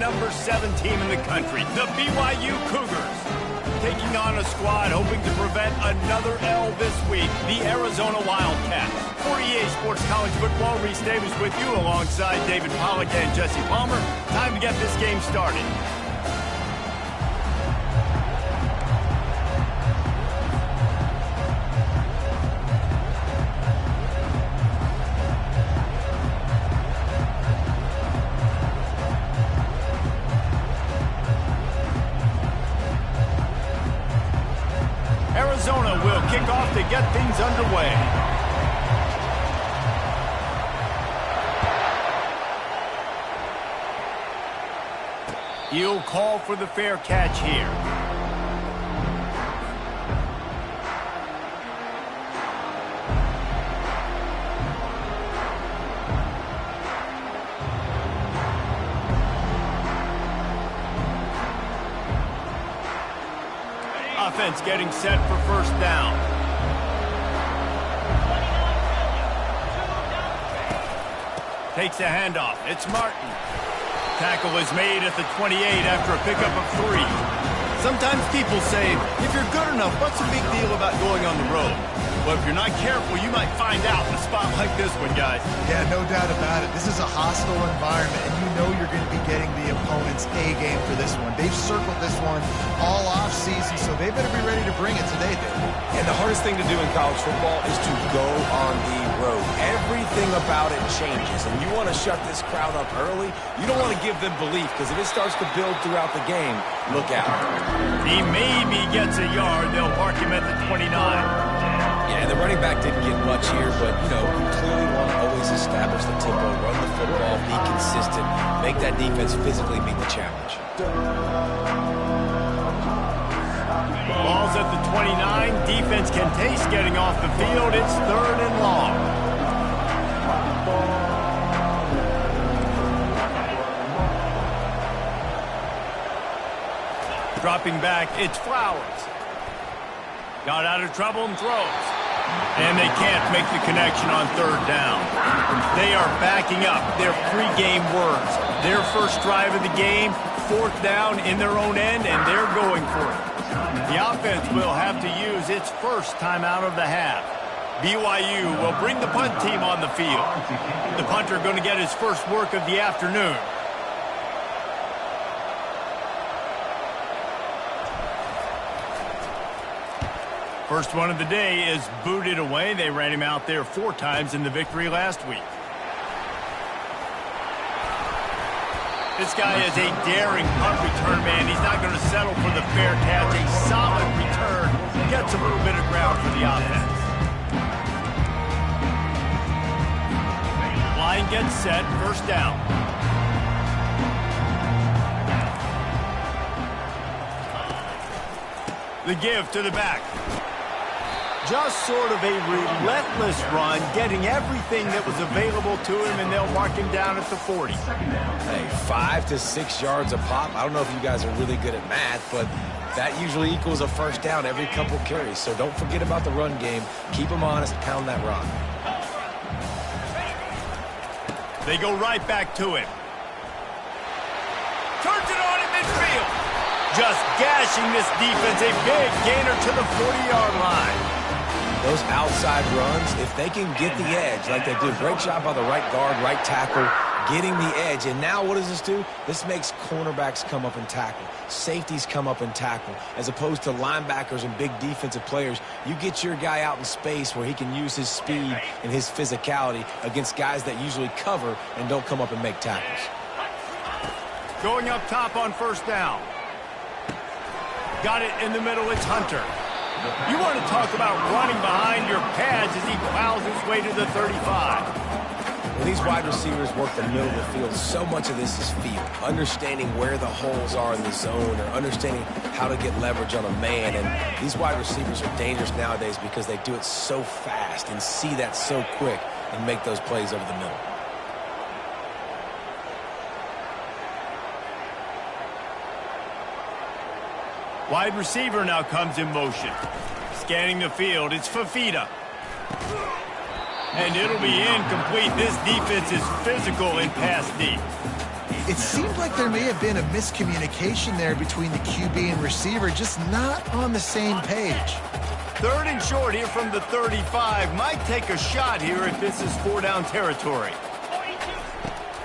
Number 7 team in the country, the BYU Cougars. Taking on a squad hoping to prevent another L this week, the Arizona Wildcats. For EA Sports College Football, Reese Davis with you alongside David Pollack and Jesse Palmer. Time to get this game started. Arizona will kick off to get things underway. He'll call for the fair catch here. Offense getting set for first down. Takes the handoff. It's Martin. Tackle is made at the 28 after a pickup of 3. Sometimes people say, if you're good enough, what's the big deal about going on the road? Well, if you're not careful, you might find out in a spot like this one, guys. Yeah, no doubt about it. This is a hostile environment, and you know you're going to be getting the opponent's A game for this one. They've circled this one all off season, so they better be ready to bring it today, dude. And the hardest thing to do in college football is to go on the road. Everything about it changes, and you want to shut this crowd up early. You don't want to give them belief, because if it starts to build throughout the game, look out. He maybe gets a yard. They'll park him at the 29. Yeah, the running back didn't get much here, but, you know, you clearly want to always establish the tempo, run the football, be consistent, make that defense physically meet the challenge. Ball's at the 29. Defense can taste getting off the field. It's 3rd and long. Dropping back, it's Flowers. Got out of trouble and throws. And they can't make the connection on 3rd down. They are backing up their pregame words. Their first drive of the game, 4th down in their own end, and they're going for it. The offense will have to use its first timeout of the half. BYU will bring the punt team on the field. The punter going to get his first work of the afternoon. First one of the day is booted away. They ran him out there 4 times in the victory last week. This guy is a daring punt return man. He's not going to settle for the fair catch. A solid return. Gets a little bit of ground for the offense. Line gets set. First down. The give to the back. Just sort of a relentless run, getting everything that was available to him, and they'll mark him down at the 40. Hey, 5 to 6 yards a pop. I don't know if you guys are really good at math, but that usually equals a first down every couple carries. So don't forget about the run game. Keep them honest, pound that rock. They go right back to him. Turns it on in midfield. Just gashing this defense, a big gainer to the 40-yard line. Those outside runs, if they can get the edge like they do, great job by the right guard, right tackle, getting the edge. And now what does this do? This makes cornerbacks come up and tackle. Safeties come up and tackle. As opposed to linebackers and big defensive players, you get your guy out in space where he can use his speed and his physicality against guys that usually cover and don't come up and make tackles. Going up top on first down. Got it in the middle, it's Hunter. You want to talk about running behind your pads as he plows his way to the 35. When these wide receivers work the middle of the field, so much of this is feel. Understanding where the holes are in the zone or understanding how to get leverage on a man. And these wide receivers are dangerous nowadays because they do it so fast and see that so quick and make those plays over the middle. Wide receiver now comes in motion. Scanning the field, it's Fafita. And it'll be incomplete. This defense is physical in pass deep. It seemed like there may have been a miscommunication there between the QB and receiver, just not on the same page. 3rd and short here from the 35. Might take a shot here if this is 4-down territory.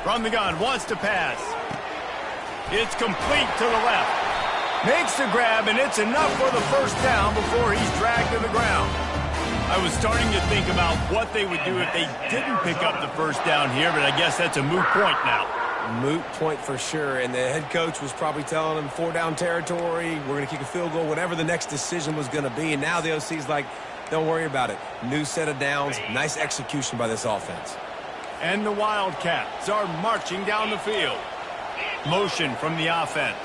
From the gun, wants to pass. It's complete to the left. Makes the grab, and it's enough for the 1st down before he's dragged to the ground. I was starting to think about what they would do if they didn't pick up the 1st down here, but I guess that's a moot point now. Moot point for sure, and the head coach was probably telling them 4-down territory, we're going to kick a field goal, whatever the next decision was going to be, and now the OC's like, don't worry about it. New set of downs, nice execution by this offense. And the Wildcats are marching down the field. Motion from the offense.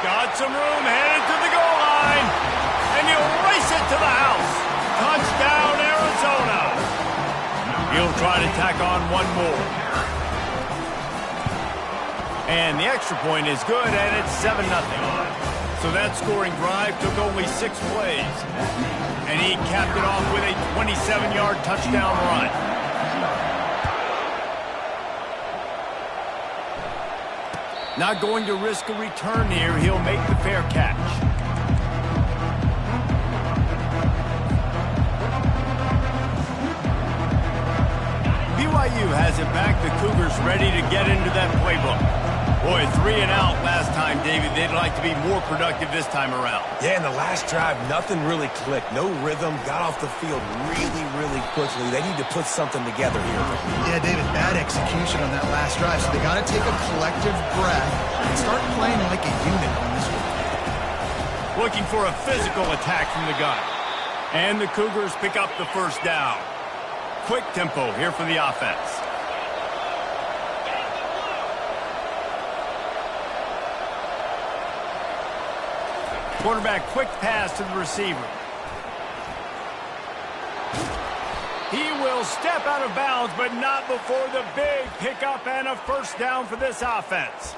Got some room, headed to the goal line, and he'll race it to the house. Touchdown, Arizona. He'll try to tack on one more. And the extra point is good, and it's 7-0. So that scoring drive took only 6 plays. And he capped it off with a 27-yard touchdown run. Not going to risk a return here. He'll make the fair catch. BYU has it back. The Cougars ready to get into that playbook. Boy, 3 and out last time, David. They'd like to be more productive this time around. Yeah, in the last drive, nothing really clicked. No rhythm, got off the field really, really quickly. They need to put something together here. Yeah, David, bad execution on that last drive, so they got to take a collective breath and start playing like a unit on this one. Looking for a physical attack from the gun. And the Cougars pick up the 1st down. Quick tempo here for the offense. Quarterback, quick pass to the receiver. He will step out of bounds, but not before the big pickup and a 1st down for this offense.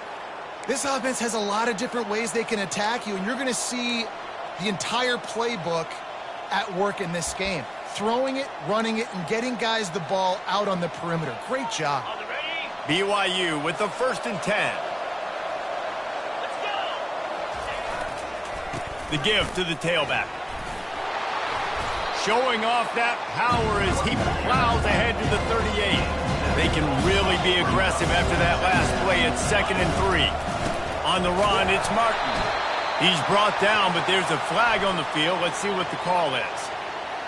This offense has a lot of different ways they can attack you, and you're going to see the entire playbook at work in this game. Throwing it, running it, and getting guys the ball out on the perimeter. Great job. BYU with the 1st and 10. The give to the tailback. Showing off that power as he plows ahead to the 38. They can really be aggressive after that last play. It's 2nd and 3. On the run, it's Martin. He's brought down, but there's a flag on the field. Let's see what the call is.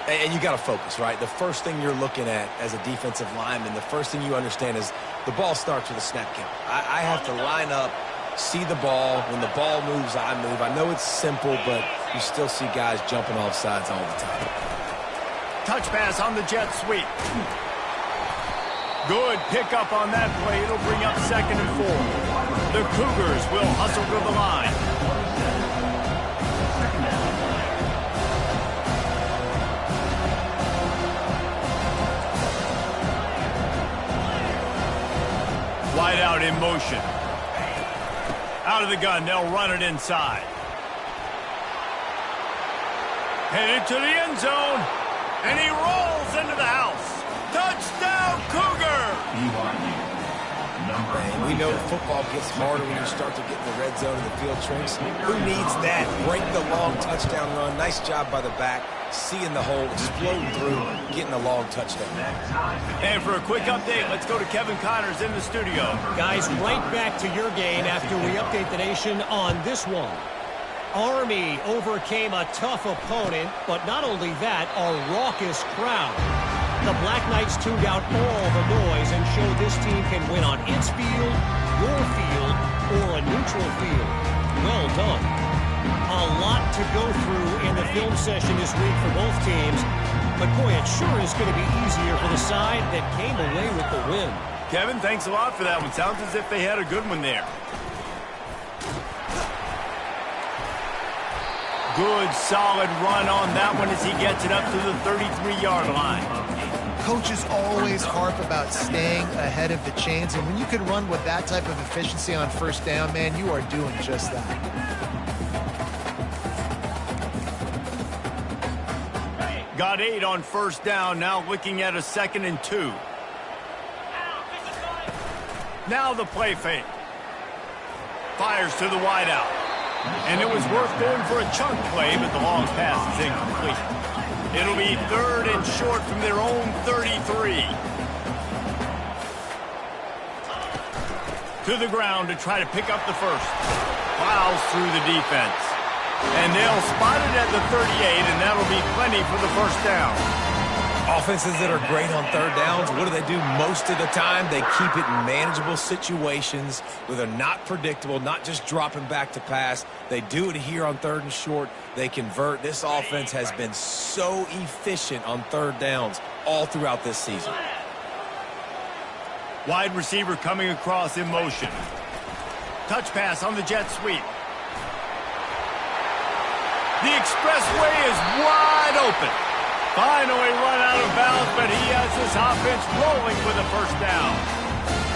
And you got to focus, right? The first thing you're looking at as a defensive lineman, the first thing you understand is the ball starts with a snap count. I have to line up, see the ball. When the ball moves, I move. I know it's simple, but you still see guys jumping off sides all the time. Touch pass on the jet sweep. Good pickup on that play. It'll bring up 2nd and 4. The Cougars will hustle to the line. Wide out in motion. Out of the gun, they'll run it inside. Headed to the end zone, and he rolls into the house. Touchdown, Cougar! And we know football gets harder when you start to get in the red zone and the field shrinks. Who needs that? Break the long touchdown run. Nice job by the back. Seeing the hole, exploding through, getting a long touchdown. And for a quick update, let's go to Kevin Connors in the studio. Guys, right back to your game after we update the nation on this one. Army overcame a tough opponent, but not only that, a raucous crowd. The Black Knights tuned out all the noise and showed this team can win on its field, your field, or a neutral field. Well done. A lot to go through in the film session this week for both teams, but boy, it sure is going to be easier for the side that came away with the win. Kevin, thanks a lot for that one. Sounds as if they had a good one there. Good, solid run on that one as he gets it up to the 33-yard line. Coaches always harp about staying ahead of the chains, and when you can run with that type of efficiency on 1st down, man, you are doing just that. Got 8 on first down, now looking at a 2nd and 2. Now the play fake. Fires to the wideout. And it was worth going for a chunk play, but the long pass is incomplete. It'll be 3rd and short from their own 33. To the ground to try to pick up the first. Plows through the defense. And they'll spot it at the 38, and that'll be plenty for the first down. Offenses that are great on third downs, what do? Most of the time, they keep it in manageable situations where they're not predictable, not just dropping back to pass. They do it here on 3rd and short. They convert. This offense has been so efficient on third downs all throughout this season. Wide receiver coming across in motion. Touch pass on the jet sweep. The expressway is wide open. Finally run out of bounds, but he has this offense rolling with a first down.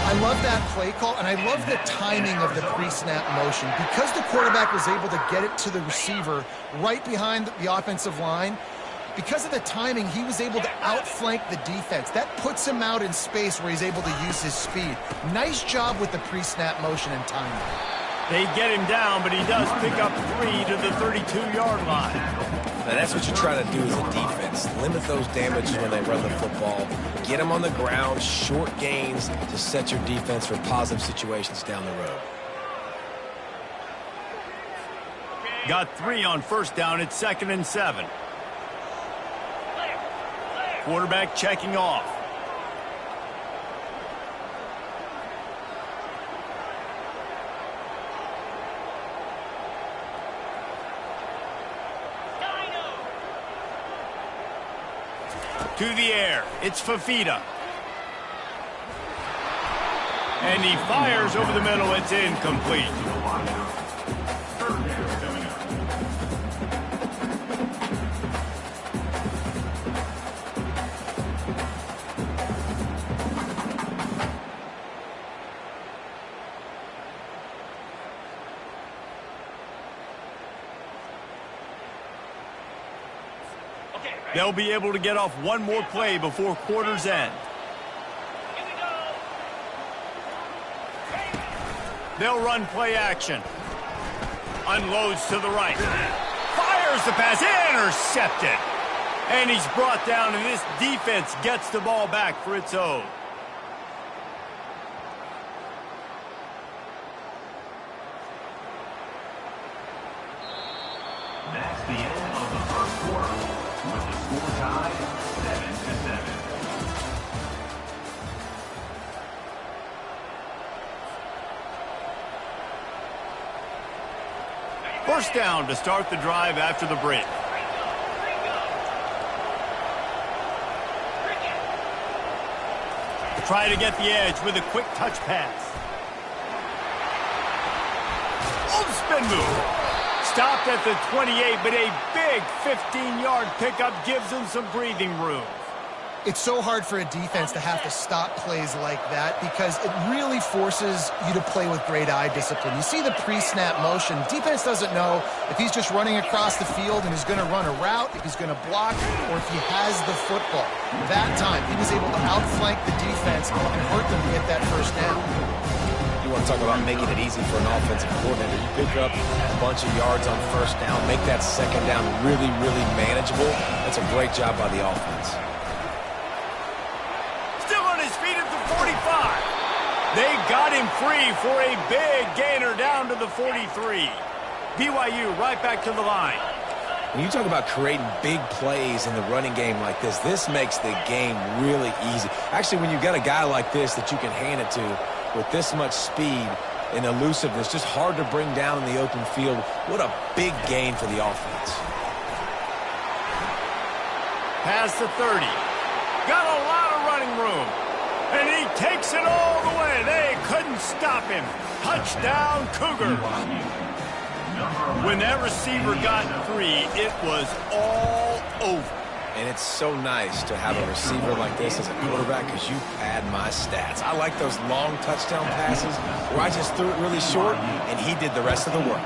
I love that play call, and I love the timing of the pre-snap motion. Because the quarterback was able to get it to the receiver right behind the offensive line, because of the timing, he was able to outflank the defense. That puts him out in space where he's able to use his speed. Nice job with the pre-snap motion and timing. They get him down, but he does pick up 3 to the 32-yard line. Now that's what you try to do as a defense. Limit those damages when they run the football. Get them on the ground, short gains to set your defense for positive situations down the road. Got 3 on first down at 2nd and 7. Quarterback checking off. To the air, it's Fafita. And he fires over the middle, it's incomplete. They'll be able to get off one more play before quarter's end. They'll run play action. Unloads to the right. Fires the pass. Intercepted. And he's brought down, and this defense gets the ball back for its own. That's the end of the first quarter, with the score tied 7-7. First down to start the drive after the break. Try to get the edge with a quick touch pass. Spin move. Stopped at the 28, but a big 15-yard pickup gives him some breathing room. It's so hard for a defense to have to stop plays like that because it really forces you to play with great eye discipline. You see the pre-snap motion. Defense doesn't know if he's just running across the field and is going to run a route, if he's going to block, or if he has the football. That time, he was able to outflank the defense and hurt them to get that first down. You want to talk about making it easy for an offensive coordinator. You pick up a bunch of yards on first down, make that second down really, really manageable. That's a great job by the offense. Still on his feet at the 45. They got him free for a big gainer down to the 43. BYU right back to the line. When you talk about creating big plays in the running game like this makes the game really easy. Actually, when you've got a guy like this that you can hand it to with this much speed and elusiveness, just hard to bring down in the open field. What a big gain for the offense. Past the 30. Got a lot of running room. And he takes it all the way. They couldn't stop him. Touchdown, Cougars. When that receiver got free, it was all over. And it's so nice to have a receiver like this as a quarterback because you pad my stats. I like those long touchdown passes where I just threw it really short and he did the rest of the work.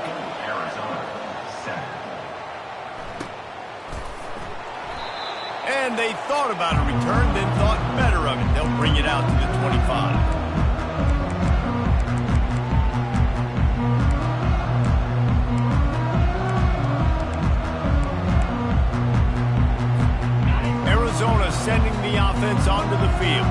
they thought about a return, then thought better of it. They'll bring it out to the 25. Arizona sending the offense onto the field.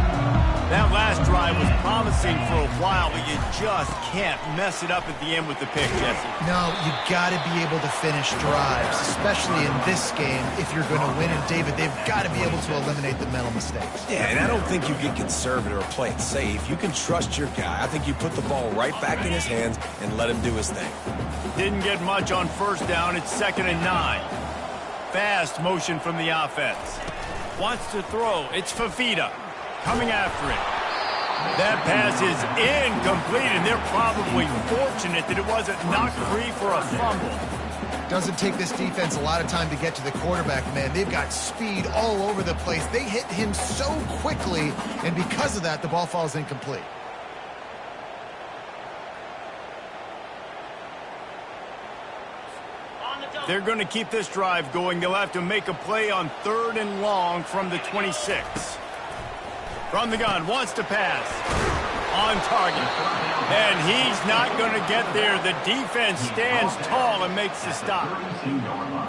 That last drive was promising for a while, but you just can't mess it up at the end with the pick, Jesse. No, you got to be able to finish drives, especially in this game if you're going to win. And, David, they've got to be able to eliminate the mental mistakes. Yeah, and I don't think you get conservative or play it safe. You can trust your guy. I think you put the ball right back in his hands and let him do his thing. Didn't get much on first down. It's 2nd and 9. Fast motion from the offense. Wants to throw. It's Fafita coming after it. That pass is incomplete, and they're probably fortunate that it wasn't knocked free for a fumble. Doesn't take this defense a lot of time to get to the quarterback, man. They've got speed all over the place. They hit him so quickly, and because of that, the ball falls incomplete. They're going to keep this drive going. They'll have to make a play on 3rd and long from the 26. From the gun, wants to pass. On target. And he's not going to get there. The defense stands tall and makes the stop.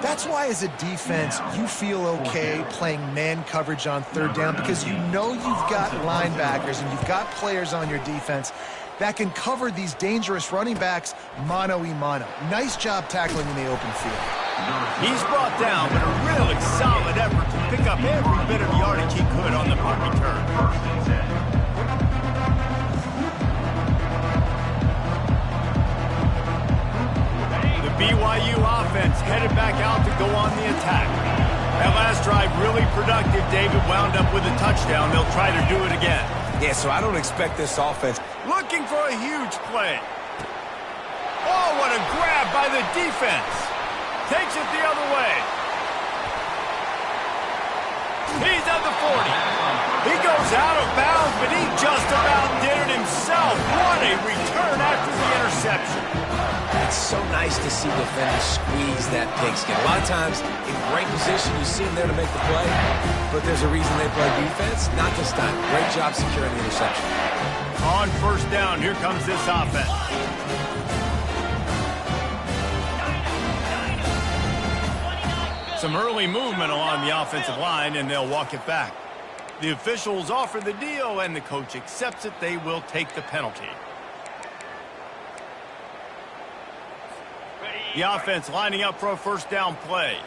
That's why, as a defense, you feel okay playing man coverage on 3rd down, because you know you've got linebackers and you've got players on your defense that can cover these dangerous running backs mano-a-mano. Nice job tackling in the open field. He's brought down, but a really solid effort to pick up every bit of yardage he could on the punt return. The BYU offense headed back out to go on the attack. That last drive really productive. David wound up with a touchdown. They'll try to do it again. Yeah, so I don't expect this offense. Looking for a huge play. Oh, what a grab by the defense. Takes it the other way. He's at the 40. He goes out of bounds, but he just about did it himself. What a return after the interception. It's so nice to see defenders squeeze that pigskin. A lot of times, in great position, you see them there to make the play, but there's a reason they play defense. Not this time. Great job securing the interception. On 1st down, here comes this offense. Some early movement along the offensive line, and they'll walk it back. The officials offer the deal, and the coach accepts it. They will take the penalty. The offense lining up for a 1st down play.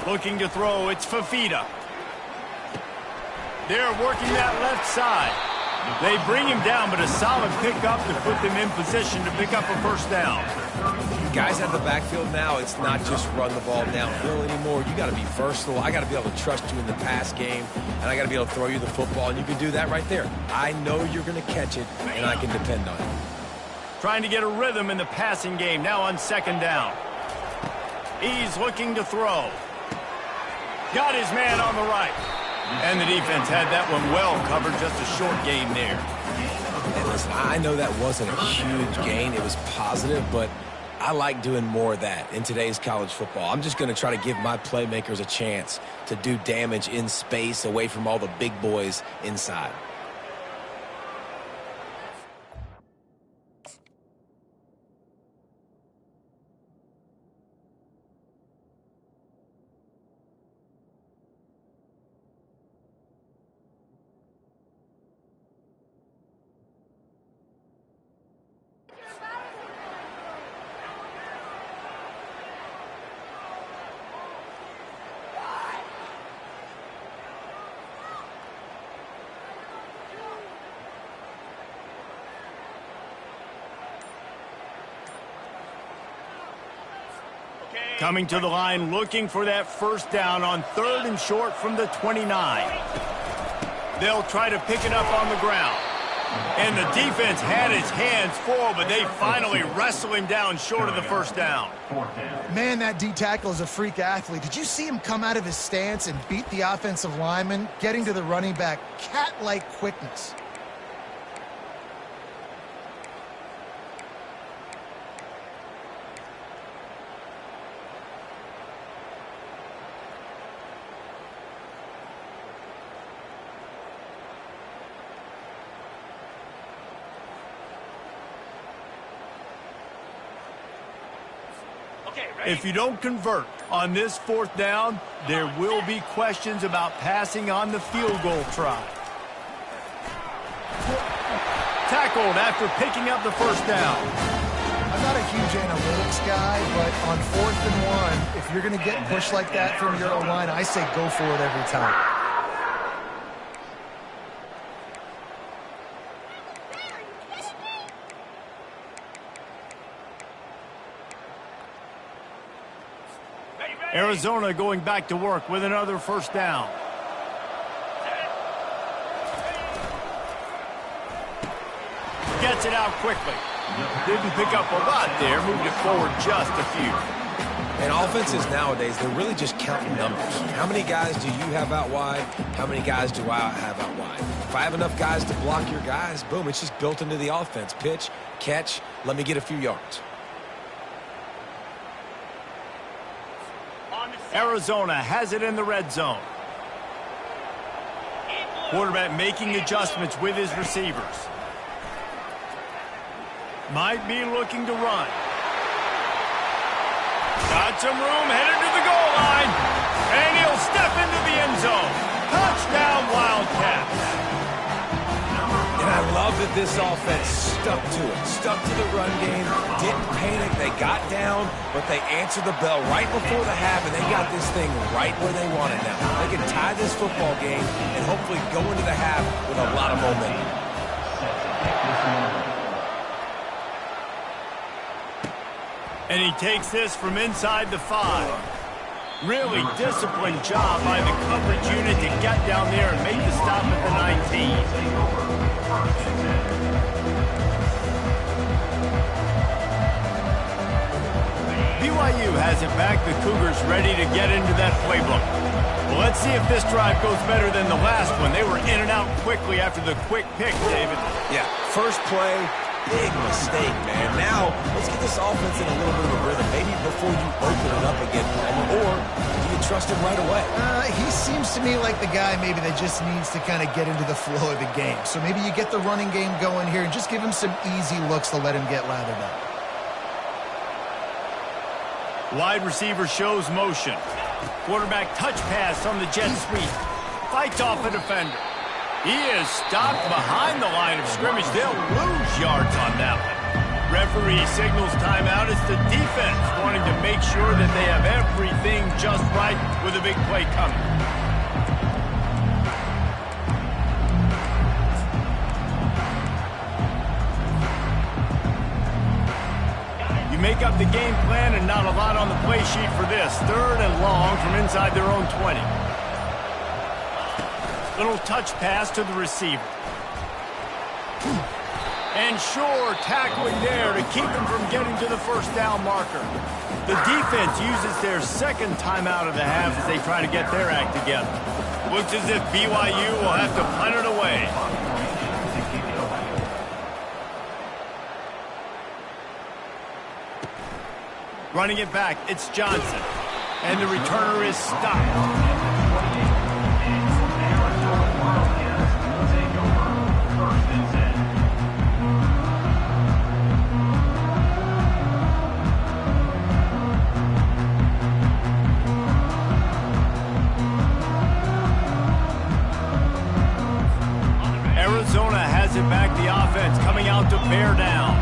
Looking to throw, it's Fafita. They're working that left side. They bring him down, but a solid pickup to put them in position to pick up a 1st down. Guys out of the backfield now, it's not just run the ball downhill anymore. You got to be versatile. I got to be able to trust you in the pass game, and I got to be able to throw you the football, and you can do that right there. I know you're going to catch it, and I can depend on it. Trying to get a rhythm in the passing game, now on 2nd down. He's looking to throw. Got his man on the right. And the defense had that one well covered, just a short gain there. And listen, I know that wasn't a huge gain. It was positive, but I like doing more of that in today's college football. I'm just going to try to give my playmakers a chance to do damage in space away from all the big boys inside. Coming to the line, looking for that 1st down on 3rd and short from the 29. They'll try to pick it up on the ground. And the defense had his hands full, but they finally wrestle him down short of the 1st down. Man, that D-tackle is a freak athlete. Did you see him come out of his stance and beat the offensive lineman, getting to the running back? Cat-like quickness. If you don't convert on this 4th down, there will be questions about passing on the field goal try. Tackled after picking up the 1st down. I'm not a huge analytics guy, but on 4th and 1, if you're going to get pushed like that from your O-line, I say go for it every time. Arizona going back to work with another 1st down. Gets it out quickly. Didn't pick up a lot there, moved it forward just a few. And offenses nowadays, they're really just counting numbers. How many guys do you have out wide? How many guys do I have out wide? If I have enough guys to block your guys, boom, it's just built into the offense. Pitch, catch, let me get a few yards. Arizona has it in the red zone. Quarterback making adjustments with his receivers. Might be looking to run. Got some room, headed to the goal line. And he'll step into the end zone. Touchdown, Wildcats. And I love that this offense stuck to it, stuck to the run game, didn't panic. They got down, but they answered the bell right before the half, and they got this thing right where they want it now. They can tie this football game and hopefully go into the half with a lot of momentum. And he takes this from inside the 5. Really disciplined job by the coverage unit to get down there and make the stop at the 19. BYU has it back. The Cougars ready to get into that playbook. Well, let's see if this drive goes better than the last one. They were in and out quickly after the quick pick, David. Yeah, first play, big mistake, man. Now, let's get this offense in a little bit of a rhythm. Maybe before you open it up again, Palmer, or do you trust him right away? He seems to me like the guy maybe that just needs to kind of get into the flow of the game. So maybe you get the running game going here and just give him some easy looks to let him get lathered up. Wide receiver shows motion. Quarterback touch pass on the jet sweep. Fights off a defender. He is stopped behind the line of scrimmage. They'll lose yards on that one. Referee signals timeout. It's the defense wanting to make sure that they have everything just right with a big play coming. You make up the game plan and not a lot on the play sheet for this. 3rd and long from inside their own 20. Little touch pass to the receiver. And sure, tackling there to keep him from getting to the 1st down marker. The defense uses their 2nd timeout of the half as they try to get their act together. Looks as if BYU will have to punt it away. Running it back, it's Johnson. And the returner is stopped. Arizona has it back, the offense coming out to bear down.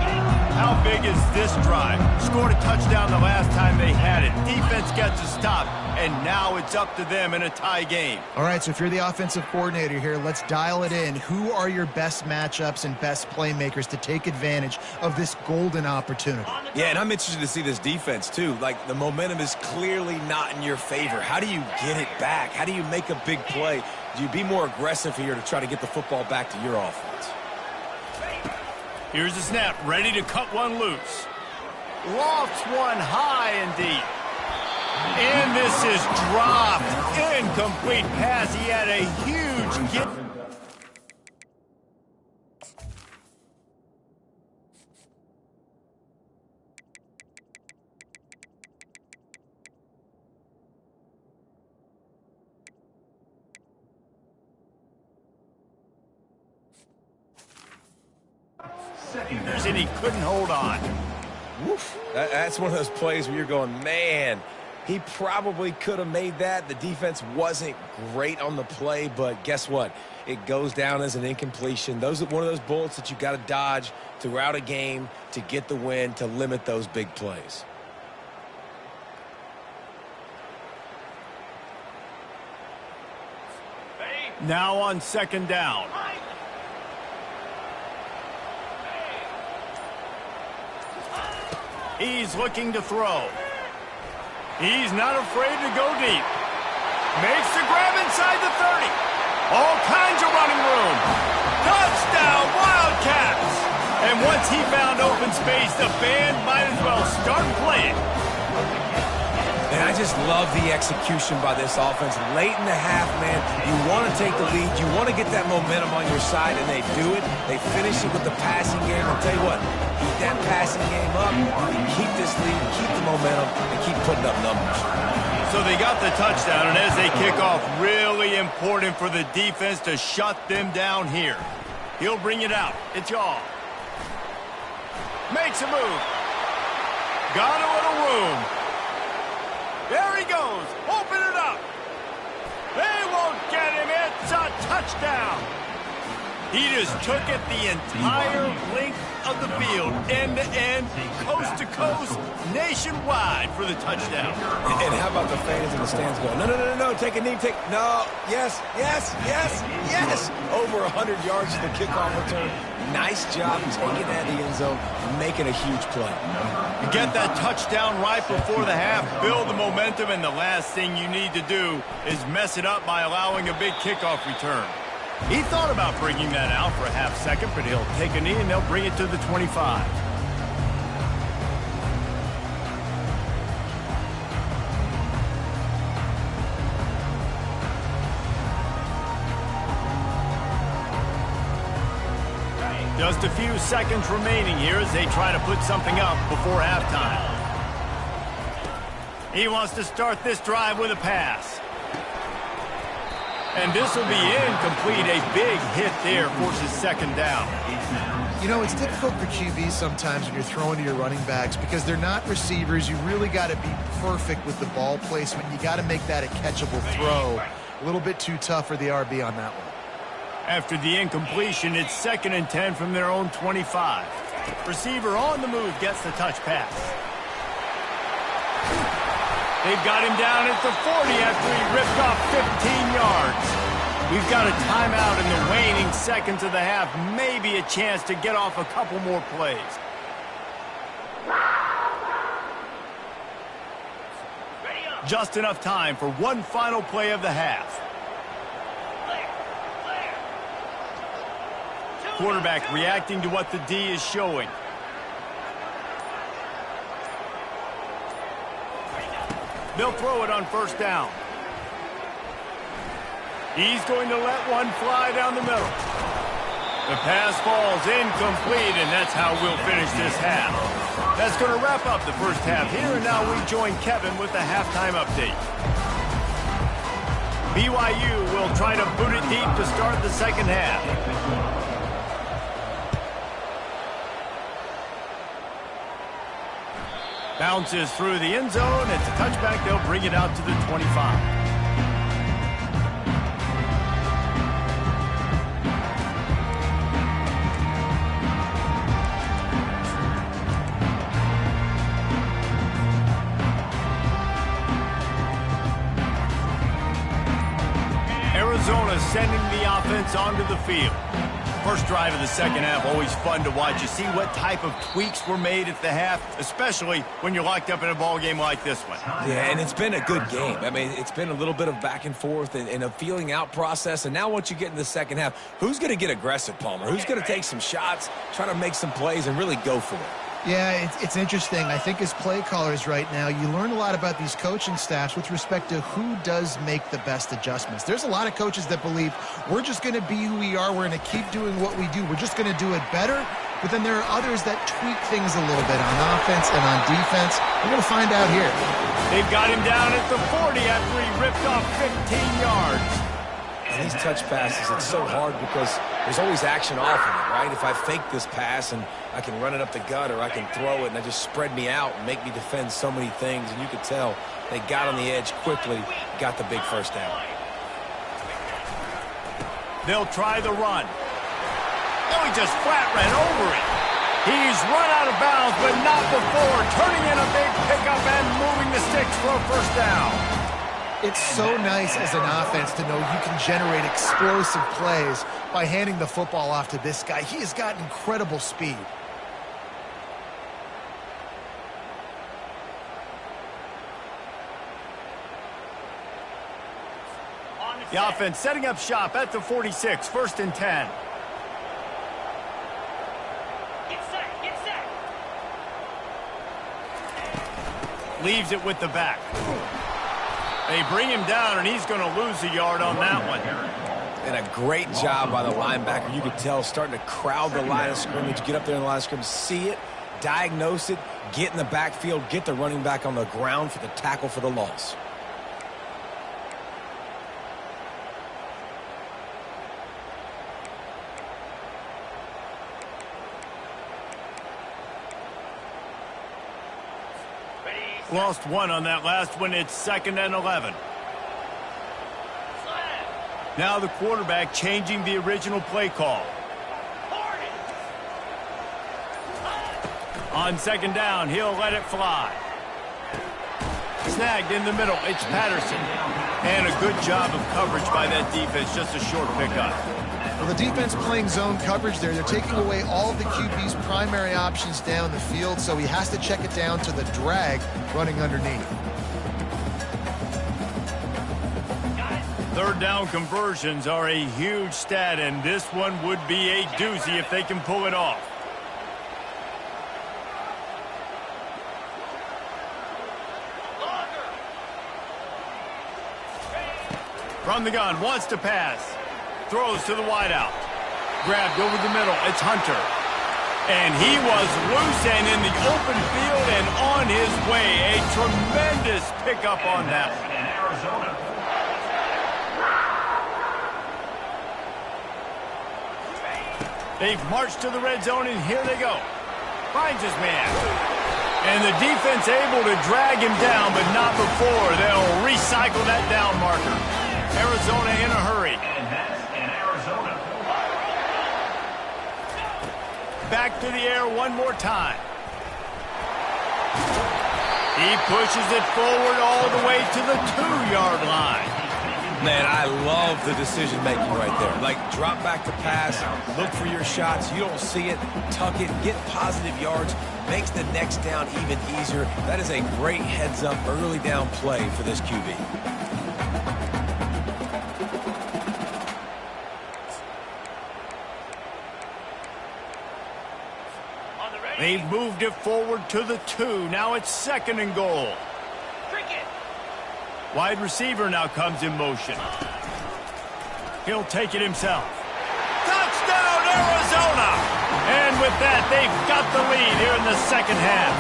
How big is this drive? Scored a touchdown the last time they had it. Defense gets a stop, and now it's up to them in a tie game. All right, so if you're the offensive coordinator here, let's dial it in. Who are your best matchups and best playmakers to take advantage of this golden opportunity? Yeah, and I'm interested to see this defense, too. Like, the momentum is clearly not in your favor. How do you get it back? How do you make a big play? Do you be more aggressive here to try to get the football back to your offense? Here's the snap, ready to cut one loose. Lofts one high and deep. And this is dropped. Incomplete pass. He had a huge get. And he couldn't hold on. Woof. That's one of those plays where you're going, man, he probably could have made that. The defense wasn't great on the play, but guess what? It goes down as an incompletion. Those are one of those bullets that you got to dodge throughout a game to get the win, to limit those big plays. Now on second down. He's looking to throw. He's not afraid to go deep. Makes the grab inside the 30. All kinds of running room. Touchdown, Wildcats! And once he found open space, the band might as well start playing. And I just love the execution by this offense. Late in the half, man, you want to take the lead. You want to get that momentum on your side, and they do it. They finish it with the passing game. I'll tell you what, keep that passing game up. You can keep this lead, keep the momentum, and keep putting up numbers. So they got the touchdown, and as they kick off, really important for the defense to shut them down here. He'll bring it out. It's y'all. Makes a move. Got a little room. There he goes. Open it up. They won't get him. It's a touchdown. He just took it the entire length of the field, end to end, coast to coast, nationwide for the touchdown. And how about the fans in the stands going, no, take a knee, no, yes. Over 100 yards to the kickoff return. Nice job taking that in the end zone, making a huge play. You get that touchdown right before the half, build the momentum, and the last thing you need to do is mess it up by allowing a big kickoff return. He thought about bringing that out for a half second, but he'll take a knee and they'll bring it to the 25. Just a few seconds remaining here as they try to put something up before halftime. He wants to start this drive with a pass. And this will be incomplete. A big hit there forces second down. You know, it's difficult for QBs sometimes when you're throwing to your running backs because they're not receivers. You really got to be perfect with the ball placement. You got to make that a catchable throw. A little bit too tough for the RB on that one. After the incompletion, it's 2nd and 10 from their own 25. Receiver on the move gets the touch pass. They've got him down at the 40 after he ripped off 15 yards. We've got a timeout in the waning seconds of the half. Maybe a chance to get off a couple more plays. Just enough time for one final play of the half. Quarterback reacting to what the D is showing. They'll throw it on first down. He's going to let one fly down the middle. The pass falls incomplete, and that's how we'll finish this half. That's going to wrap up the first half here, and now we join Kevin with the halftime update. BYU will try to boot it deep to start the second half. Bounces through the end zone. It's a touchback. They'll bring it out to the 25. Arizona sending the offense onto the field. First drive of the second half, always fun to watch. You see what type of tweaks were made at the half, especially when you're locked up in a ball game like this one. Yeah, and it's been a good game. I mean, it's been a little bit of back and forth and a feeling out process. And now once you get in the second half, who's going to get aggressive, Palmer? Who's going to take some shots, try to make some plays, and really go for it? Yeah, it's interesting. I think as play callers right now, you learn a lot about these coaching staffs with respect to who does make the best adjustments. There's a lot of coaches that believe we're just going to be who we are. We're going to keep doing what we do. We're just going to do it better. But then there are others that tweak things a little bit on offense and on defense. We're going to find out here. They've got him down at the 40 after he ripped off 15 yards. And these touch passes, it's so hard because there's always action off of it, right? If I fake this pass and I can run it up the gut, or I can throw it and I just spread me out and make me defend so many things. And you could tell they got on the edge quickly, got the big first down. They'll try the run. No, he just flat ran over it. He's run out of bounds, but not before turning in a big pickup and moving the sticks for a first down. It's so nice as an offense to know you can generate explosive plays by handing the football off to this guy. He has got incredible speed. The offense setting up shop at the 46, 1st and 10. Get set. Leaves it with the back. They bring him down, and he's going to lose a yard on that one. And a great job by the linebacker. You could tell starting to crowd the line of scrimmage, get up there in the line of scrimmage, see it, diagnose it, get in the backfield, get the running back on the ground for the tackle for the loss. Lost one on that last one. It's 2nd and 11. Now the quarterback changing the original play call. On 2nd down, he'll let it fly. Snagged in the middle. It's Patterson. And a good job of coverage by that defense. Just a short pickup. Well, the defense playing zone coverage there. They're taking away all of the QB's primary options down the field, so he has to check it down to the drag running underneath. 3rd down conversions are a huge stat, and this one would be a doozy if they can pull it off. From the gun, wants to pass. Throws to the wideout. Grabbed over the middle. It's Hunter. And he was loose and in the open field and on his way. A tremendous pickup on that one. They've marched to the red zone, and here they go. Finds his man. And the defense able to drag him down, but not before. They'll recycle that down marker. Arizona in a hurry. Back to the air one more time. He pushes it forward all the way to the 2-yard line. Man, I love the decision-making right there. Like, drop back to pass, look for your shots. You don't see it, tuck it, get positive yards, makes the next down even easier. That is a great heads-up early down play for this QB. They've moved it forward to the 2. Now it's 2nd and goal. Wide receiver now comes in motion. He'll take it himself. Touchdown, Arizona! And with that, they've got the lead here in the 2nd half.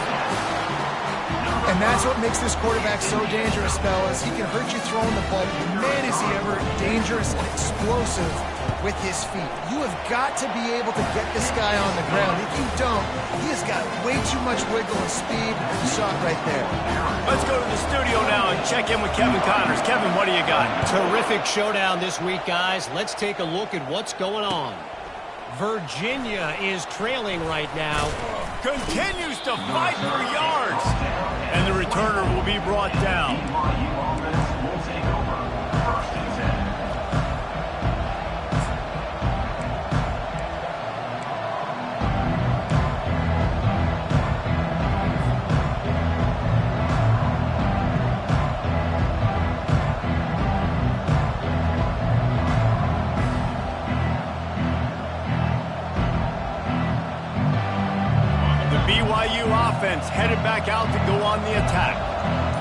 And that's what makes this quarterback so dangerous, fellas. He can hurt you throwing the ball. Man, is he ever dangerous and explosive with his feet. You have got to be able to get this guy on the ground. If you don't, he has got way too much wiggle and speed. You saw it right there. Let's go to the studio now and check in with Kevin Connors. Kevin, what do you got? Terrific showdown this week, guys. Let's take a look at what's going on. Virginia is trailing right now. Continues to fight for yards. And the returner will be brought down. BYU offense will take over. 1st and 10. BYU offense headed back out to go on the attack.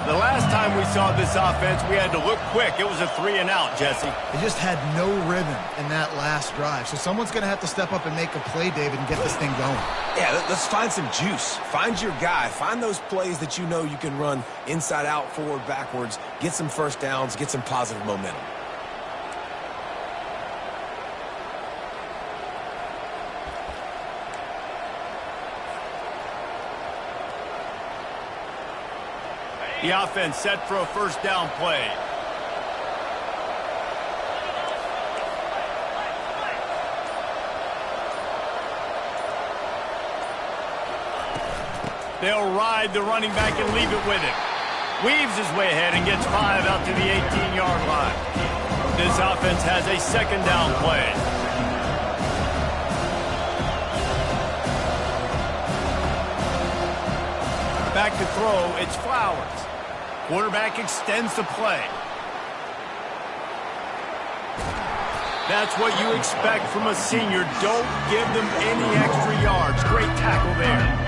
The last time we saw this offense, we had to look quick. It was a 3-and-out, Jesse. They just had no rhythm in that last drive. So someone's going to have to step up and make a play, David, and get this thing going. Yeah, let's find some juice. Find your guy. Find those plays that you know you can run inside out, forward, backwards. Get some first downs. Get some positive momentum. The offense set for a first down play. They'll ride the running back and leave it with him. Weaves his way ahead and gets 5 out to the 18-yard line. This offense has a second down play. Back to throw, it's Flowers. Quarterback extends the play. That's what you expect from a senior. Don't give them any extra yards. Great tackle there.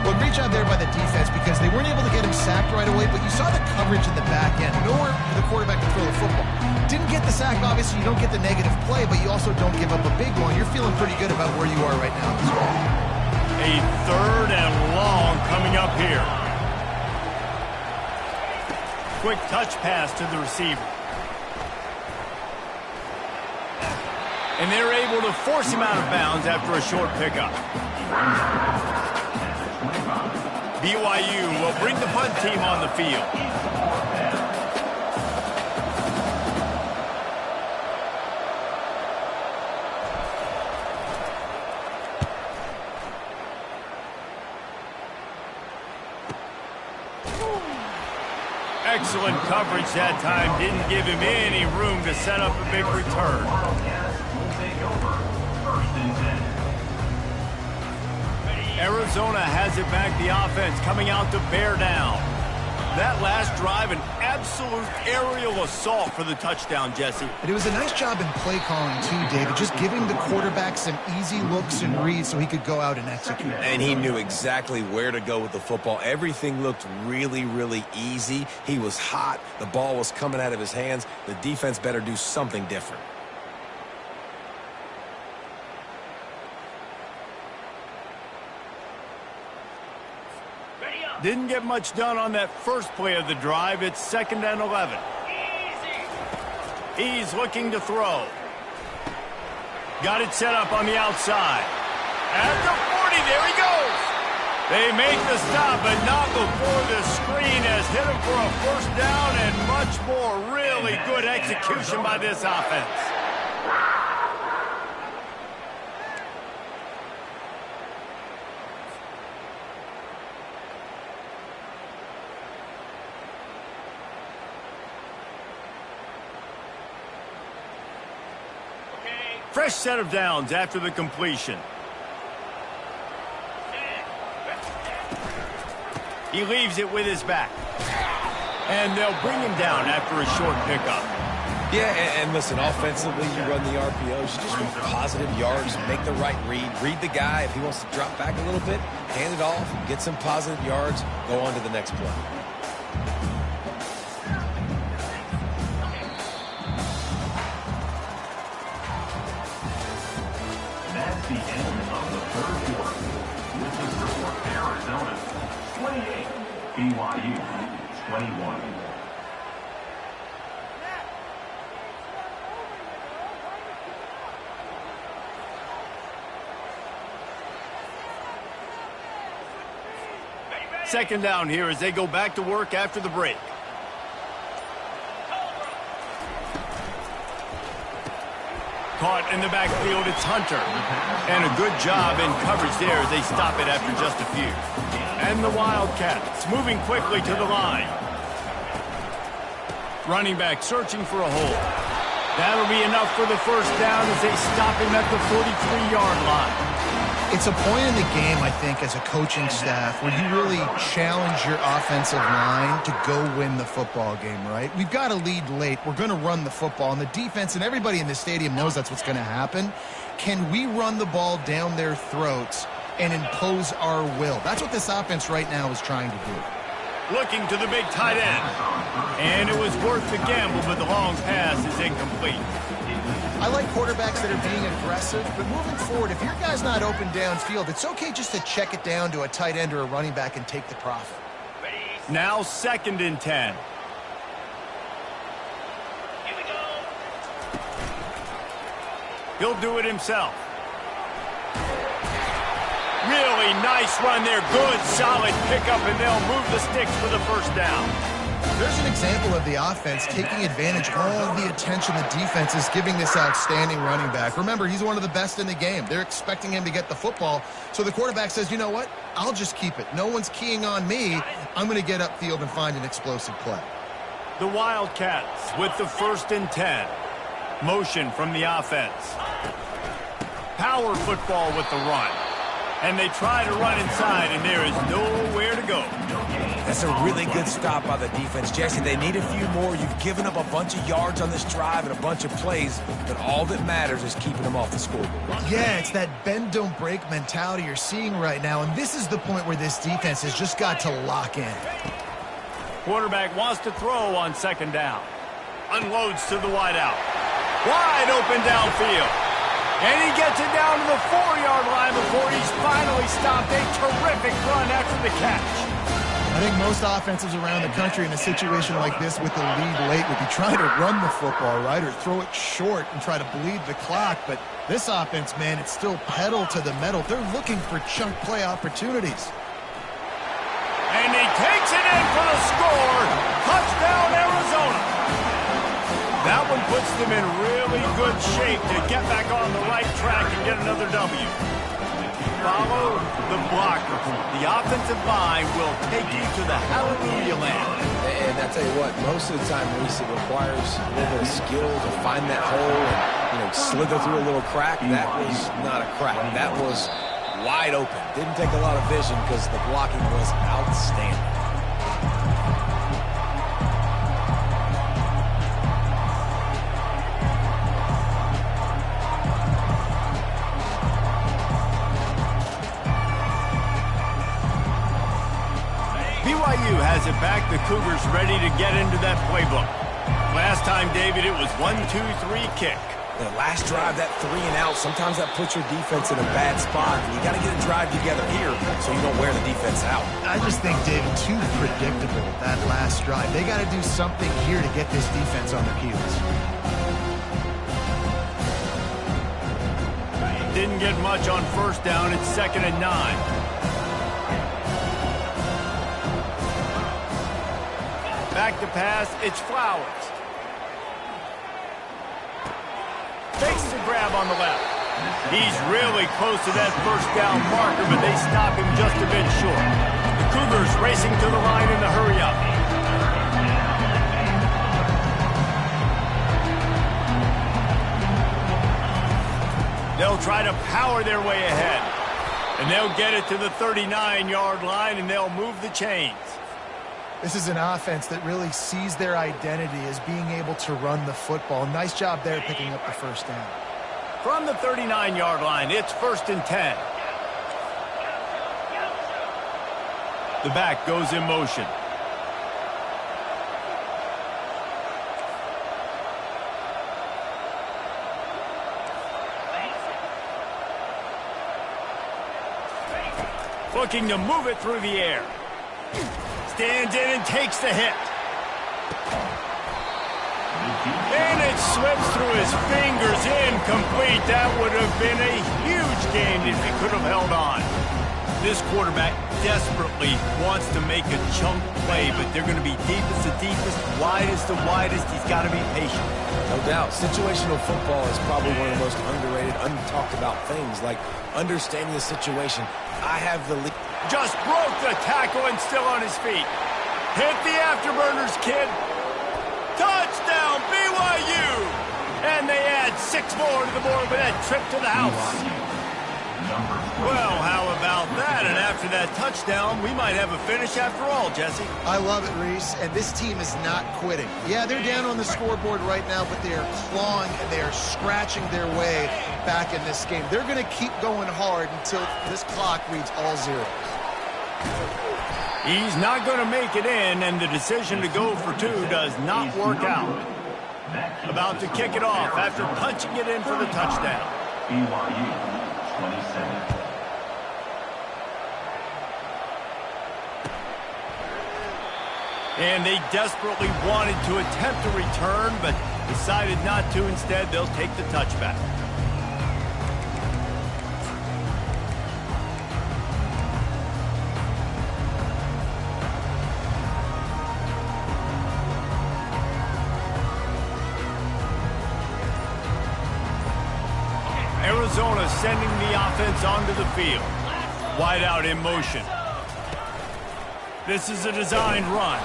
Well, great job there by the defense because they weren't able to get him sacked right away, but you saw the coverage in the back end. Nowhere for the quarterback to throw the football. Didn't get the sack, obviously. You don't get the negative play, but you also don't give up a big one. You're feeling pretty good about where you are right now as well. A third and long coming up here. Quick touch pass to the receiver. And they're able to force him out of bounds after a short pickup. BYU will bring the punt team on the field. Excellent coverage that time. Didn't give him any room to set up a big return. Arizona has it back, the offense coming out to bear down. That last drive, an absolute aerial assault for the touchdown, Jesse. But it was a nice job in play calling too, David, just giving the quarterback some easy looks and reads so he could go out and execute. And he knew exactly where to go with the football. Everything looked really, really easy. He was hot. The ball was coming out of his hands. The defense better do something different. Didn't get much done on that first play of the drive. It's 2nd and 11. He's looking to throw. Got it set up on the outside. At the 40, there he goes. They make the stop, but not before the screen has hit him for a first down and much more. Really good execution by this offense. Fresh set of downs after the completion. He leaves it with his back. And they'll bring him down after a short pickup. Yeah, and listen, offensively, you run the RPOs. You just want positive yards, make the right read the guy. If he wants to drop back a little bit, hand it off, get some positive yards, go on to the next play. That's the end of the third quarter. With the score, Arizona 28, BYU 21. Second down here as they go back to work after the break. Caught in the backfield, it's Hunter. And a good job in coverage there as they stop it after just a few. And the Wildcats moving quickly to the line. Running back searching for a hole. That'll be enough for the first down as they stop him at the 43-yard line. It's a point in the game, I think, as a coaching staff where you really challenge your offensive line to go win the football game, right? We've got to lead late. We're going to run the football, and the defense and everybody in the stadium knows that's what's going to happen. Can we run the ball down their throats and impose our will? That's what this offense right now is trying to do. Looking to the big tight end. And it was worth the gamble, but the long pass is incomplete. I like quarterbacks that are being aggressive, but moving forward, if your guy's not open downfield, it's okay just to check it down to a tight end or a running back and take the profit. Now 2nd and 10. Here we go. He'll do it himself. Really nice run there. Good, solid pickup, and they'll move the sticks for the first down. There's an example of the offense taking advantage of all the attention the defense is giving this outstanding running back. Remember, he's one of the best in the game. They're expecting him to get the football. So the quarterback says, you know what? I'll just keep it. No one's keying on me. I'm going to get upfield and find an explosive play. The Wildcats with the 1st and 10. Motion from the offense. Power football with the run. And they try to run inside, and there is nowhere to go. That's a really good stop by the defense. Jesse, they need a few more. You've given up a bunch of yards on this drive and a bunch of plays, but all that matters is keeping them off the scoreboard. Yeah, it's that bend, don't break mentality you're seeing right now, and this is the point where this defense has just got to lock in. Quarterback wants to throw on 2nd down. Unloads to the wideout. Wide open downfield. And he gets it down to the 4-yard line before he's finally stopped. A terrific run after the catch. I think most offenses around the country in a situation like this with the lead late would be trying to run the football, right, or throw it short and try to bleed the clock. But this offense, man, it's still pedal to the metal. They're looking for chunk play opportunities. And he takes it in for the score. Touchdown, Arizona. That one puts them in really good shape to get back on the right track and get another W. Follow the blocker. The offensive line will take you to the hallelujah land. And I tell you what, most of the time, Reese, it requires a little bit of skill to find that hole and, slither through a little crack. That was not a crack. That was wide open. Didn't take a lot of vision because the blocking was outstanding. BYU has it back. The Cougars ready to get into that playbook. Last time, David, it was 1-2-3 kick. The last drive, that 3 and out, sometimes that puts your defense in a bad spot. And you got to get a drive together here so you don't wear the defense out. I just think, David, too predictable, that last drive. They got to do something here to get this defense on their heels. Didn't get much on 1st down. It's 2nd and 9. Back to pass, it's Flowers. Fakes the grab on the left. He's really close to that 1st down marker, but they stop him just a bit short. The Cougars racing to the line in the hurry-up. They'll try to power their way ahead. And they'll get it to the 39-yard line, and they'll move the chains. This is an offense that really sees their identity as being able to run the football. Nice job there picking up the 1st down. From the 39-yard line, it's 1st and 10. The back goes in motion. Looking to move it through the air. Stands in and takes the hit. And it slips through his fingers, incomplete. That would have been a huge gain if he could have held on. This quarterback desperately wants to make a chunk play, but they're going to be deepest to deepest, widest to widest. He's got to be patient. No doubt. Situational football is probably one of the most underrated, untalked about things, like understanding the situation. I have the lead. Just broke the tackle and still on his feet. Hit the afterburners, kid. Touchdown, BYU! And they add 6 more to the board with that trip to the house. Well, how about that? And after that touchdown, we might have a finish after all, Jesse. I love it, Reese, and this team is not quitting. Yeah, they're down on the scoreboard right now, but they are clawing and they are scratching their way back in this game. They're going to keep going hard until this clock reads all zeros. He's not going to make it in, and the decision to go for 2 does not work out. About to kick it off after punching it in for the touchdown. BYU 27. And they desperately wanted to attempt a return, but decided not to. Instead, they'll take the touchback. Arizona sending the offense onto the field. Wide out in motion. This is a designed run.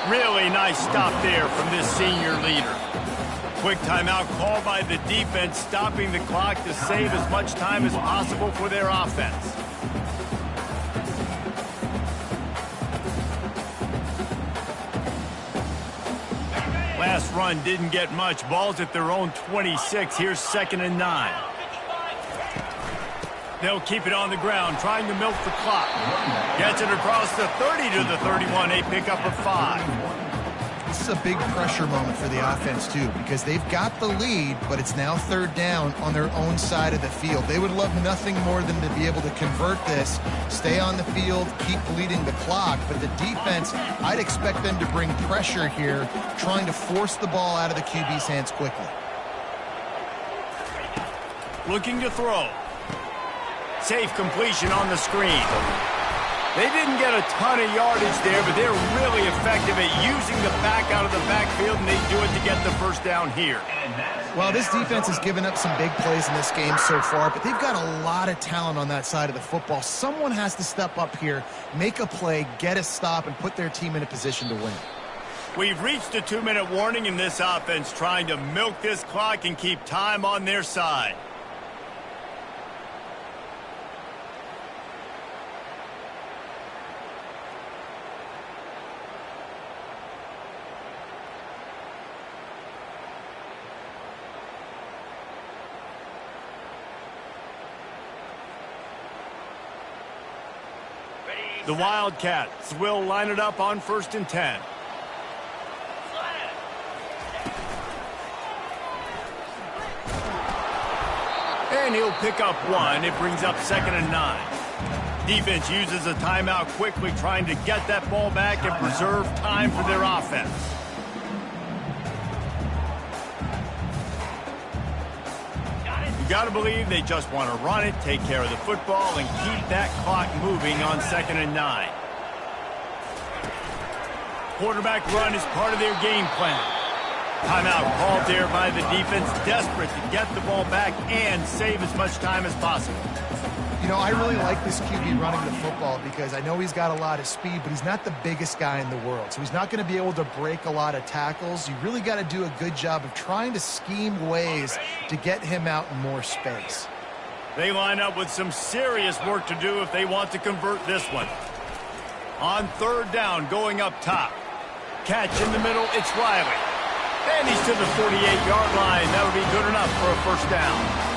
Really nice stop there from this senior leader. Quick timeout called by the defense, stopping the clock to save as much time as possible for their offense. Last run didn't get much. Ball's at their own 26. Here's 2nd and 9. They'll keep it on the ground, trying to milk the clock. Gets it across the 30 to the 31, a pickup of 5. This is a big pressure moment for the offense, too, because they've got the lead, but it's now 3rd down on their own side of the field. They would love nothing more than to be able to convert this, stay on the field, keep bleeding the clock. But the defense, I'd expect them to bring pressure here, trying to force the ball out of the QB's hands quickly. Looking to throw. Safe completion on the screen. They didn't get a ton of yardage there, but they're really effective at using the back out of the backfield, and they do it to get the 1st down here. Well, this defense has given up some big plays in this game so far, but they've got a lot of talent on that side of the football. Someone has to step up here, make a play, get a stop, and put their team in a position to win. We've reached a 2-minute warning in this offense, trying to milk this clock and keep time on their side. The Wildcats will line it up on 1st and 10. And he'll pick up 1. It brings up 2nd and 9. Defense uses a timeout quickly, trying to get that ball back and preserve time for their offense. You got to believe they just want to run it, take care of the football, and keep that clock moving on 2nd and 9. Quarterback run is part of their game plan. Timeout called there by the defense, desperate to get the ball back and save as much time as possible. You know, I really like this QB running the football because I know he's got a lot of speed, but he's not the biggest guy in the world. So he's not going to be able to break a lot of tackles. You really got to do a good job of trying to scheme ways to get him out in more space. They line up with some serious work to do if they want to convert this one. On 3rd down, going up top. Catch in the middle, it's Riley. And he's to the 48-yard line. That'll be good enough for a 1st down.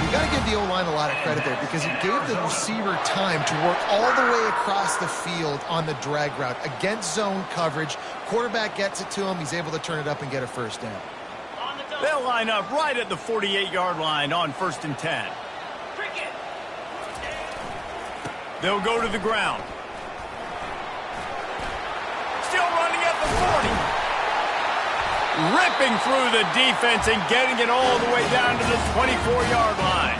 You got to give the O-line a lot of credit there because it gave the receiver time to work all the way across the field on the drag route against zone coverage. Quarterback gets it to him. He's able to turn it up and get a 1st down. They'll line up right at the 48-yard line on 1st and 10. They'll go to the ground. Still running at the 40. Ripping through the defense and getting it all the way down to the 24-yard line.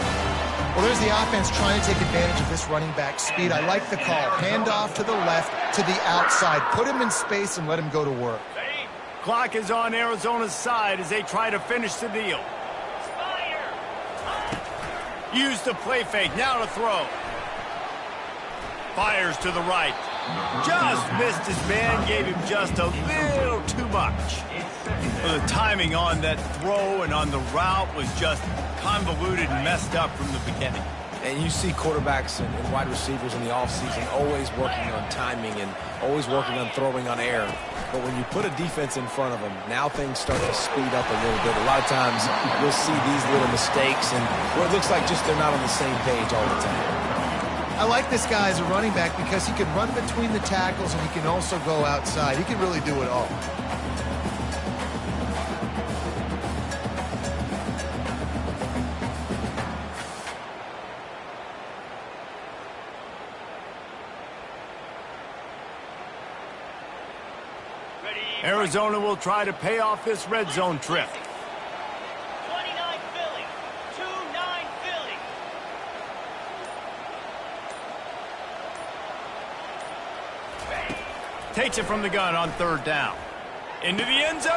Well, there's the offense trying to take advantage of this running back speed. I like the call. Hand off to the left, to the outside. Put him in space and let him go to work. Clock is on Arizona's side as they try to finish the deal. Use the play fake. Now to throw. Fires to the right. Just missed his man. Gave him just a little too much. Well, the timing on that throw and on the route was just convoluted and messed up from the beginning. And you see quarterbacks and wide receivers in the offseason always working on timing and always working on throwing on air. But when you put a defense in front of them, now things start to speed up a little bit. A lot of times you'll see these little mistakes and where it looks like just they're not on the same page all the time. I like this guy as a running back because he can run between the tackles and he can also go outside. He can really do it all. Arizona will try to pay off this red zone trip. 29 Philly. 2-9 Philly. Takes it from the gun on 3rd down. Into the end zone.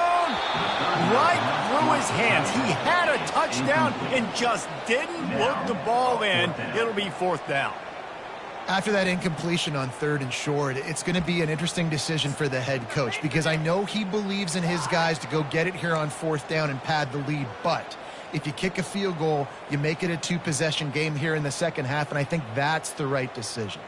Right through his hands. He had a touchdown and just didn't work the ball in. It'll be 4th down. After that incompletion on 3rd and short, it's going to be an interesting decision for the head coach because I know he believes in his guys to go get it here on 4th down and pad the lead. But if you kick a field goal, you make it a 2-possession game here in the second half, and I think that's the right decision.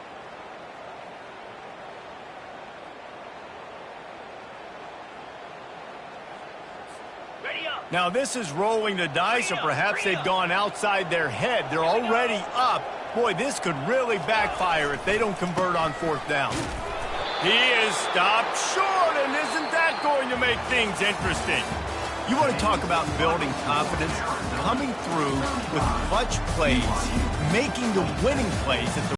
Now this is rolling the dice, or perhaps they've gone outside their head. They're already up. Boy, this could really backfire if they don't convert on 4th down. He is stopped short, and isn't that going to make things interesting? You want to talk about building confidence? Coming through with clutch plays, making the winning plays at the